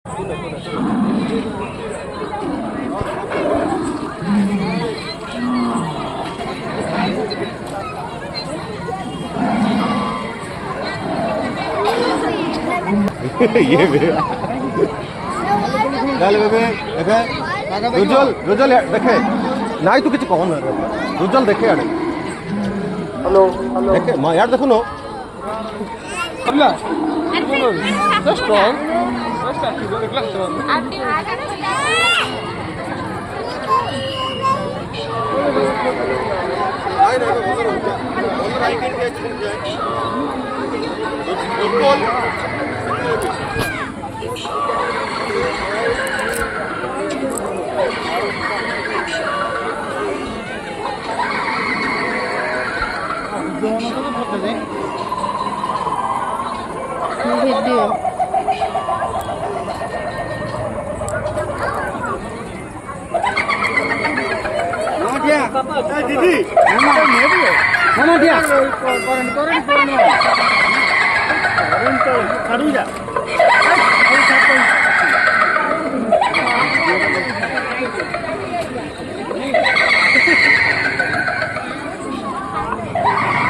ये रुजल रुजल देखे नाई तो किसी कौन रुजल देखे आड़े हेलो देखे माँ यार देखो नो ভিডিও दीदी करें